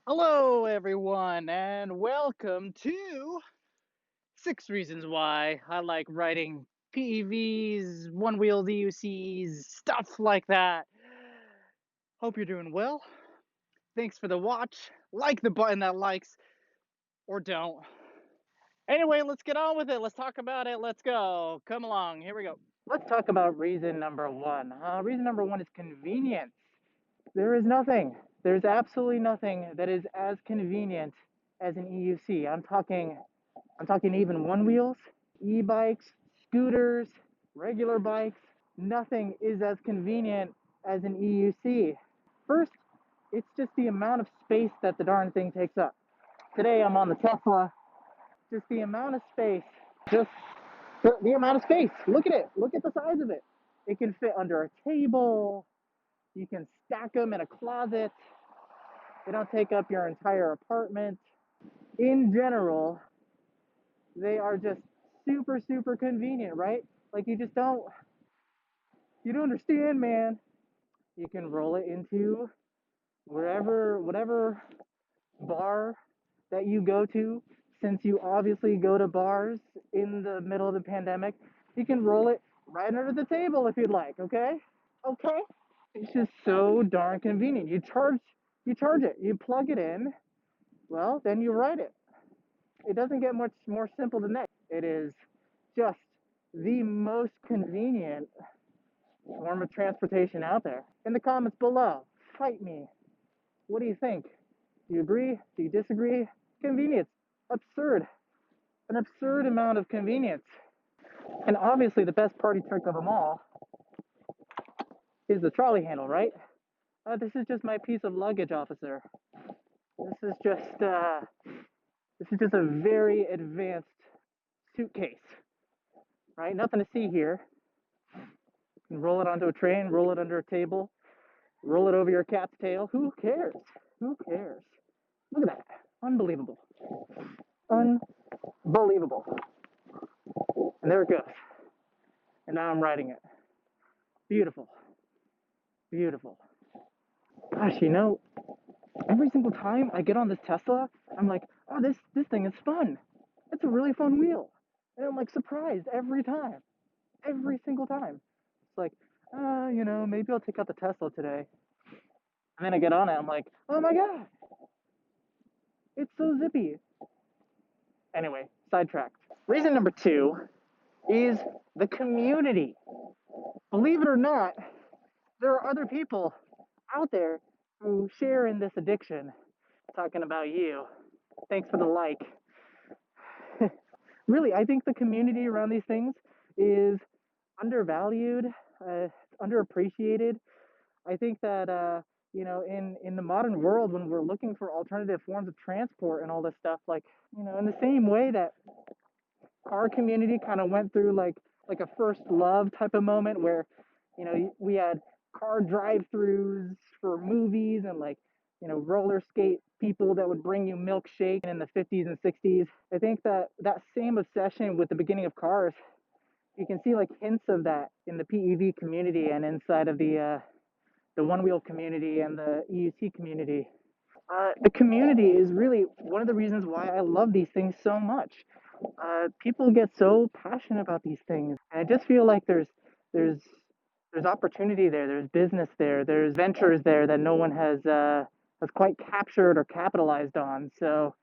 Hello, everyone, and welcome to 6 Reasons Why I Like Writing PEVs, Onewheel EUCs, stuff like that. Hope you're doing well. Thanks for the watch. Like the button that likes, or don't. Anyway, let's get on with it. Let's talk about it. Let's go. Come along. Here we go. Let's talk about reason number one. Reason number one is convenience. There's absolutely nothing that is as convenient as an EUC. I'm talking even one wheels, e-bikes, scooters, regular bikes. Nothing is as convenient as an EUC. First, it's just the amount of space that the darn thing takes up. Today I'm on the Tesla. Just the amount of space. Just the amount of space. Look at it. Look at the size of it. It can fit under a table. You can stack them in a closet. They don't take up your entire apartment. In general, they are just super, super convenient, right? Like you don't understand, man. You can roll it into whatever bar that you go to. Since you obviously go to bars in the middle of the pandemic, you can roll it right under the table if you'd like, okay? Okay? It's just so darn convenient. You charge it, you plug it in, well, then you ride it. It doesn't get much more simple than that. It is just the most convenient form of transportation out there. In the comments below, fight me. What do you think? Do you agree? Do you disagree? Convenience. Absurd. An absurd amount of convenience. And obviously the best party trick of them all is the trolley handle, right? This is just my piece of luggage, officer. This is just a very advanced suitcase, right? Nothing to see here. You can roll it onto a train, roll it under a table, roll it over your cat's tail. Who cares? Who cares? Look at that. Unbelievable. Unbelievable. And there it goes. And now I'm riding it. Beautiful. Beautiful. Gosh, every single time I get on this Tesla, I'm like, oh, this thing is fun. It's a really fun wheel. And I'm like surprised every time. Every single time. It's like, maybe I'll take out the Tesla today. And then I get on it, I'm like, oh my God, it's so zippy. Anyway, sidetracked. Reason number two is the community. Believe it or not, there are other people out there who share in this addiction. Talking about you. Thanks for the like. Really, I think the community around these things is undervalued, underappreciated. I think that in the modern world, when we're looking for alternative forms of transport and all this stuff, like in the same way that our community kind of went through like a first love type of moment where we had car drive-throughs for movies and roller skate people that would bring you milkshake in the 50s and 60s. I think that same obsession with the beginning of cars, you can see like hints of that in the PEV community and inside of the Onewheel community and the EUC community. The community is really one of the reasons why I love these things so much. People get so passionate about these things, and I just feel like there's opportunity there, there's business there, there's ventures there that no one has quite captured or capitalized on. So,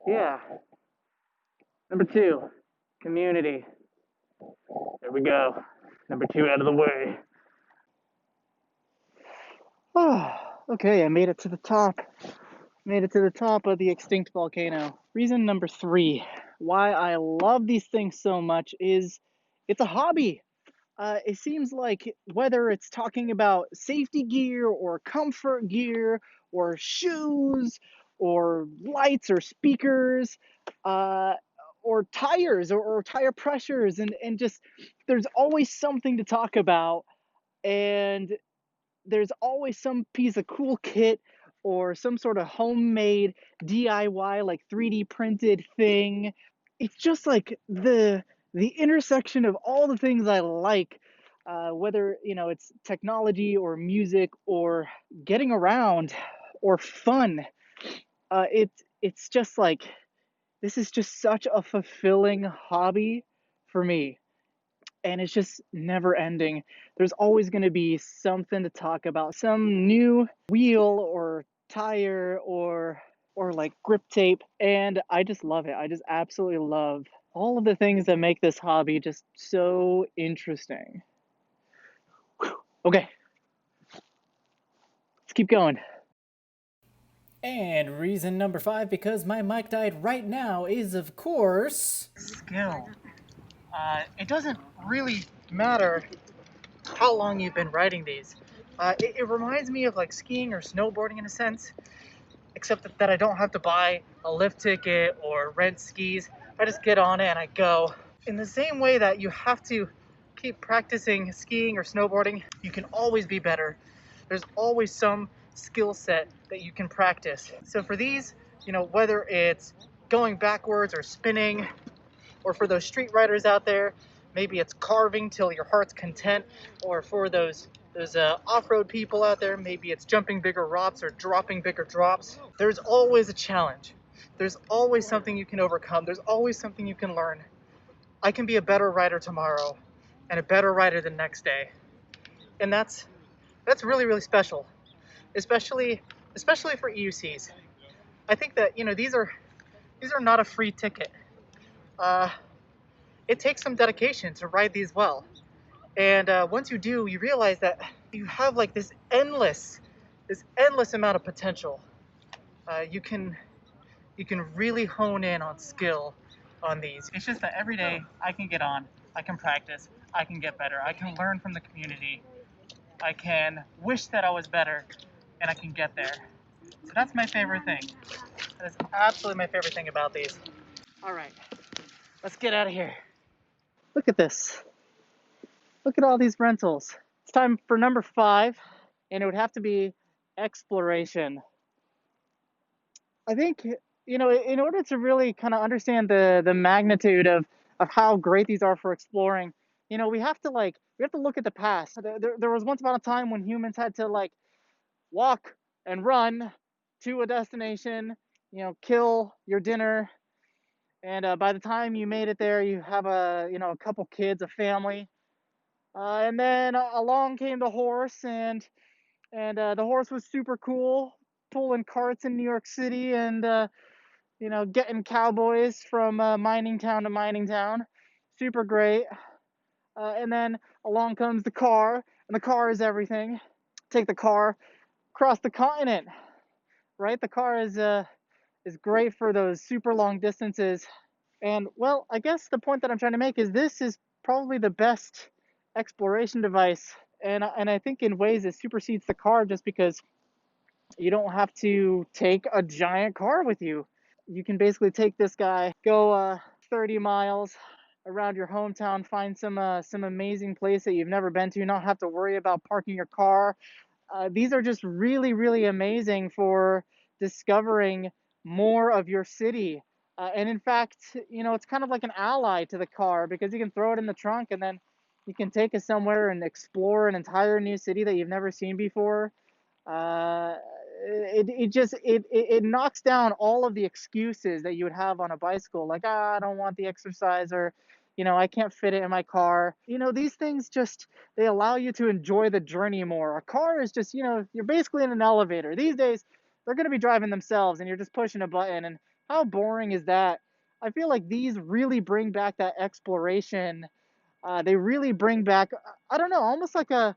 yeah. Number two, community. There we go. Number two out of the way. Oh, okay, I made it to the top. Made it to the top of the extinct volcano. Reason number three why I love these things so much is it's a hobby. It seems like whether it's talking about safety gear or comfort gear or shoes or lights or speakers or tires or tire pressures and just there's always something to talk about, and there's always some piece of cool kit or some sort of homemade DIY, like 3D printed thing. It's just like the intersection of all the things I like whether it's technology or music or getting around or fun. It's just like this is just such a fulfilling hobby for me, and it's just never ending. There's always going to be something to talk about, some new wheel or tire or like grip tape, and I just love it. I just absolutely love all of the things that make this hobby just so interesting. Okay, let's keep going. And reason number 5, because my mic died right now, is of course. Skill. It doesn't really matter how long you've been riding these. It reminds me of like skiing or snowboarding in a sense, except that I don't have to buy a lift ticket or rent skis. I just get on it and I go. In the same way that you have to keep practicing skiing or snowboarding, you can always be better. There's always some skill set that you can practice. So for these, whether it's going backwards or spinning, or for those street riders out there, maybe it's carving till your heart's content, or for those off-road people out there, maybe it's jumping bigger rocks or dropping bigger drops. There's always a challenge. There's always something you can overcome. There's always something you can learn. I can be a better rider tomorrow and a better rider the next day. And that's really, really special, especially for EUCs. I think that these are not a free ticket. It takes some dedication to ride these well. And once you do, you realize that you have like this endless amount of potential. You can really hone in on skill on these. It's just that every day I can get on, I can practice, I can get better, I can learn from the community, I can wish that I was better, and I can get there. So that's my favorite thing. That is absolutely my favorite thing about these. All right, let's get out of here. Look at this. Look at all these rentals. It's time for number 5, and it would have to be exploration. I think, in order to really kind of understand the magnitude of how great these are for exploring, we have to look at the past. There was once upon a time when humans had to like walk and run to a destination, kill your dinner, and by the time you made it there, you have a couple kids, a family, and then along came the horse, and the horse was super cool, pulling carts in New York City, and getting cowboys from mining town to mining town. Super great. And then along comes the car, and the car is everything. Take the car across the continent, right? The car is great for those super long distances. And well, I guess the point that I'm trying to make is this is probably the best exploration device, and I think in ways it supersedes the car just because you don't have to take a giant car with you. You can basically take this guy, go 30 miles around your hometown, find some amazing place that you've never been to, not have to worry about parking your car. These are just really, really amazing for discovering more of your city. And in fact, it's kind of like an ally to the car because you can throw it in the trunk and then you can take it somewhere and explore an entire new city that you've never seen before. Uh, it knocks down all of the excuses that you would have on a bicycle, like I don't want the exercise, or I can't fit it in my car. These things just, they allow you to enjoy the journey more. A car is just, you're basically in an elevator these days. They're going to be driving themselves and you're just pushing a button, and how boring is that? I feel like these really bring back that exploration. They really bring back, I don't know, almost like an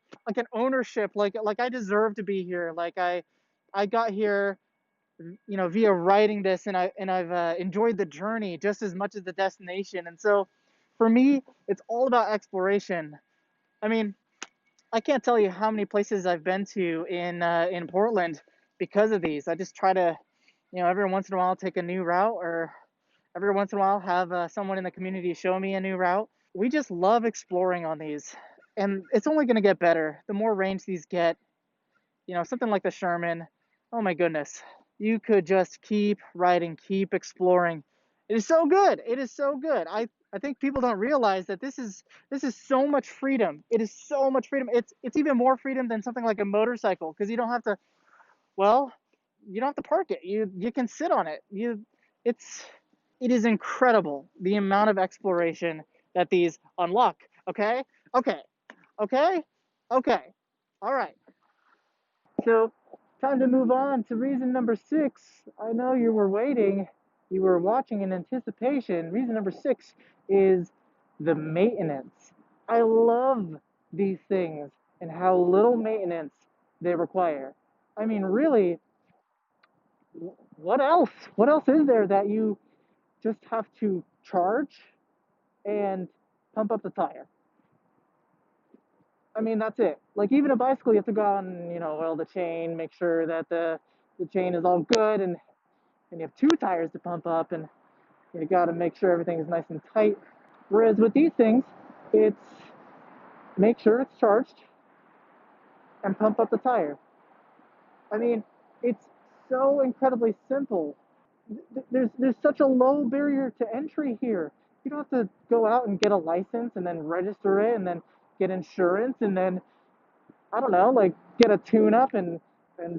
ownership, like I deserve to be here, like I got here, via writing this, and I've enjoyed the journey just as much as the destination. And so for me, it's all about exploration. I mean, I can't tell you how many places I've been to in Portland because of these. I just try to, every once in a while take a new route, or every once in a while have someone in the community show me a new route. We just love exploring on these, and it's only going to get better the more range these get. Something like the Sherman, oh my goodness, you could just keep riding, keep exploring. It is so good. It is so good. I think people don't realize that this is so much freedom. It is so much freedom. It's even more freedom than something like a motorcycle because you don't have to, well, you don't have to park it. You can sit on it. It's it is incredible the amount of exploration that these unlock. Okay? Okay. Okay? Okay. All right. So, time to move on to reason number 6. I know you were waiting. You were watching in anticipation. Reason number 6 is the maintenance. I love these things and how little maintenance they require. I mean, really, what else? What else is there that you just have to charge and pump up the tire? I mean, that's it. Like even a bicycle, you have to go out and oil the chain, make sure that the chain is all good, and you have two tires to pump up, and you got to make sure everything is nice and tight. Whereas with these things, it's make sure it's charged and pump up the tire. I mean, it's so incredibly simple. There's such a low barrier to entry here. You don't have to go out and get a license and then register it and then get insurance and then I don't know, like get a tune up and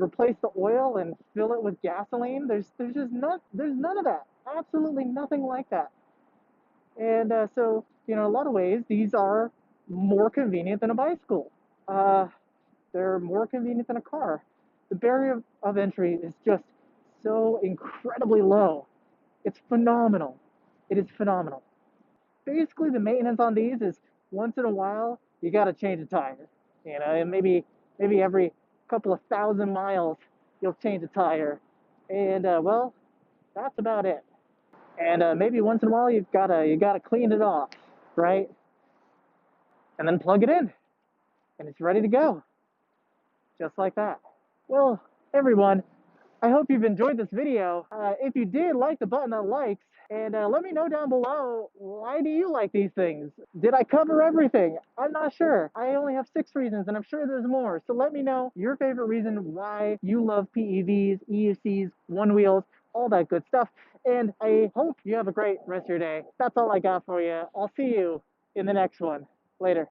replace the oil and fill it with gasoline. There's just there's none of that. Absolutely nothing like that. And so in a lot of ways, these are more convenient than a bicycle. Uh, they're more convenient than a car. The barrier of entry is just so incredibly low. It's phenomenal. It is phenomenal. Basically, the maintenance on these is once in a while you got to change a tire. And maybe every couple of thousand miles you'll change a tire, and well, that's about it. And maybe once in a while you gotta clean it off, right? And then plug it in, and it's ready to go, just like that. Well, everyone, I hope you've enjoyed this video. If you did, like the button that likes, and let me know down below, why do you like these things? Did I cover everything? I'm not sure. I only have 6 reasons, and I'm sure there's more. So let me know your favorite reason why you love PEVs, EUCs, Onewheels, all that good stuff. And I hope you have a great rest of your day. That's all I got for you. I'll see you in the next one. Later.